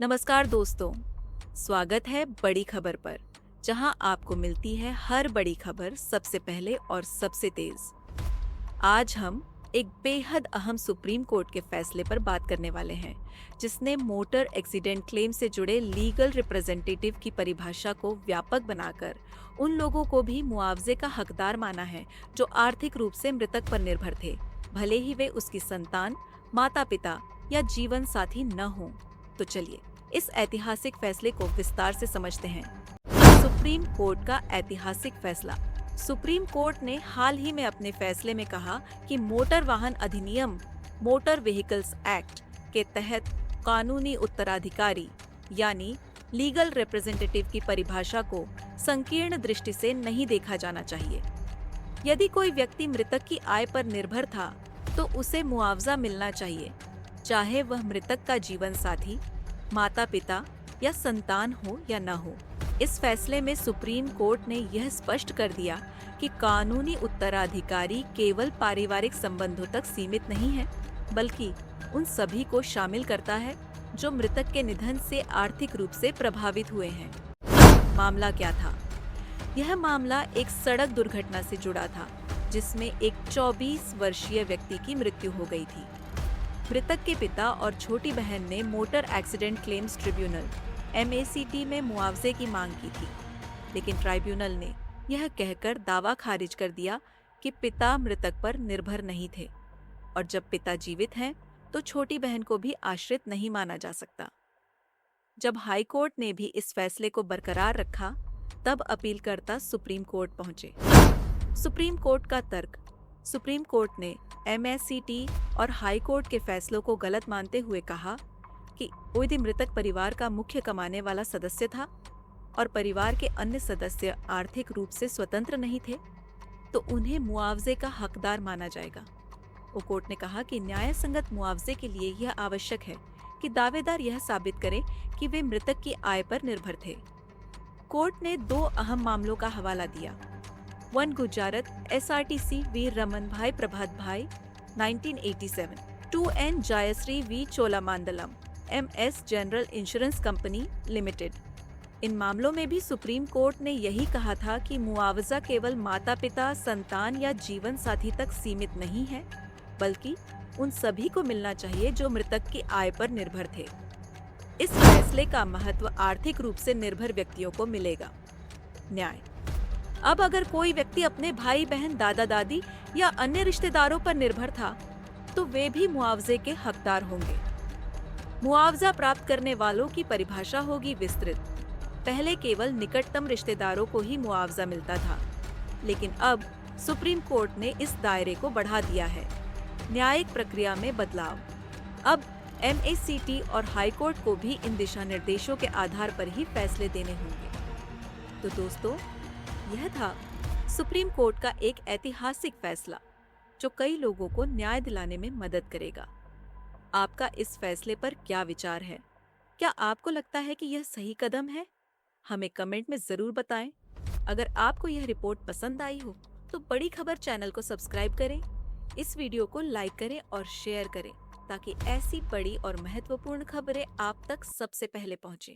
नमस्कार दोस्तों, स्वागत है बड़ी खबर पर, जहां आपको मिलती है हर बड़ी खबर सबसे पहले और सबसे तेज। आज हम एक बेहद अहम सुप्रीम कोर्ट के फैसले पर बात करने वाले हैं, जिसने मोटर एक्सीडेंट क्लेम से जुड़े लीगल रिप्रेजेंटेटिव की परिभाषा को व्यापक बनाकर उन लोगों को भी मुआवजे का हकदार माना है जो आर्थिक रूप से मृतक पर निर्भर थे, भले ही वे उसकी संतान, माता पिता या जीवन साथी न हों। तो चलिए इस ऐतिहासिक फैसले को विस्तार से समझते हैं। सुप्रीम कोर्ट का ऐतिहासिक फैसला। सुप्रीम कोर्ट ने हाल ही में अपने फैसले में कहा कि मोटर वाहन अधिनियम मोटर व्हीकल्स एक्ट के तहत कानूनी उत्तराधिकारी यानी लीगल रिप्रेजेंटेटिव की परिभाषा को संकीर्ण दृष्टि से नहीं देखा जाना चाहिए। यदि कोई व्यक्ति मृतक की आय पर निर्भर था तो उसे मुआवजा मिलना चाहिए, चाहे वह मृतक का जीवन साथी, माता पिता या संतान हो या न हो। इस फैसले में सुप्रीम कोर्ट ने यह स्पष्ट कर दिया कि कानूनी उत्तराधिकारी केवल पारिवारिक संबंधों तक सीमित नहीं है, बल्कि उन सभी को शामिल करता है जो मृतक के निधन से आर्थिक रूप से प्रभावित हुए हैं। मामला क्या था? यह मामला एक सड़क दुर्घटना से जुड़ा था, जिसमें एक 24 वर्षीय व्यक्ति की मृत्यु हो गई थी। मृतक के पिता और छोटी बहन ने motor accident claims tribunal (MACT) में मुआवजे की मांग की थी, लेकिन ट्राइब्यूनल ने यह कहकर दावा खारिज कर दिया कि पिता मृतक पर निर्भर नहीं थे और जब पिता जीवित हैं तो छोटी बहन को भी आश्रित नहीं माना जा सकता। जब हाई कोर्ट ने भी इस फैसले को बरकरार रखा, तब अपीलकर्ता सुप्रीम कोर्ट पहुंचे। सुप्रीम कोर्ट का तर्क। सुप्रीम कोर्ट ने MACT और हाई कोर्ट के फैसलों को गलत मानते हुए कहा कि यदि मृतक परिवार का मुख्य कमाने वाला सदस्य था और परिवार के अन्य सदस्य आर्थिक रूप से स्वतंत्र नहीं थे, तो उन्हें मुआवजे का हकदार माना जाएगा। वो कोर्ट ने कहा कि न्याय संगत मुआवजे के लिए यह आवश्यक है कि दावेदार यह साबित करे कि वे मृतक की आय पर निर्भर थे। कोर्ट ने 2 अहम मामलों का हवाला दिया। 1 गुजारत SRTC वी रमन भाई प्रभात भाई 1987, 2N Jayashree V Cholamandalam MS general insurance company limited. इन मामलों में भी सुप्रीम कोर्ट ने यही कहा था कि मुआवजा केवल माता पिता, संतान या जीवन साथी तक सीमित नहीं है, बल्कि उन सभी को मिलना चाहिए जो मृतक की आय पर निर्भर थे। इस फैसले का महत्व आर्थिक रूप से निर्भर व्यक्तियों को मिलेगा। न्याय। अब अगर कोई व्यक्ति अपने भाई बहन, दादा दादी या अन्य रिश्तेदारों पर निर्भर था, तो वे भी मुआवजे के हकदार होंगे। मुआवजा प्राप्त करने वालों की परिभाषा होगी विस्तृत। पहले केवल निकटतम रिश्तेदारों को ही मुआवजा मिलता था, लेकिन अब सुप्रीम कोर्ट ने इस दायरे को बढ़ा दिया है। न्यायिक प्रक्रिया में बदलाव। अब MACT और हाई कोर्ट को भी इन दिशा निर्देशों के आधार पर ही फैसले देने होंगे। तो दोस्तों, यह था सुप्रीम कोर्ट का एक ऐतिहासिक फैसला जो कई लोगों को न्याय दिलाने में मदद करेगा। आपका इस फैसले पर क्या विचार है? क्या आपको लगता है कि यह सही कदम है? हमें कमेंट में जरूर बताएं। अगर आपको यह रिपोर्ट पसंद आई हो तो बड़ी खबर चैनल को सब्सक्राइब करें, इस वीडियो को लाइक करें और शेयर करें, ताकि ऐसी बड़ी और महत्वपूर्ण खबरें आप तक सबसे पहले पहुंचें।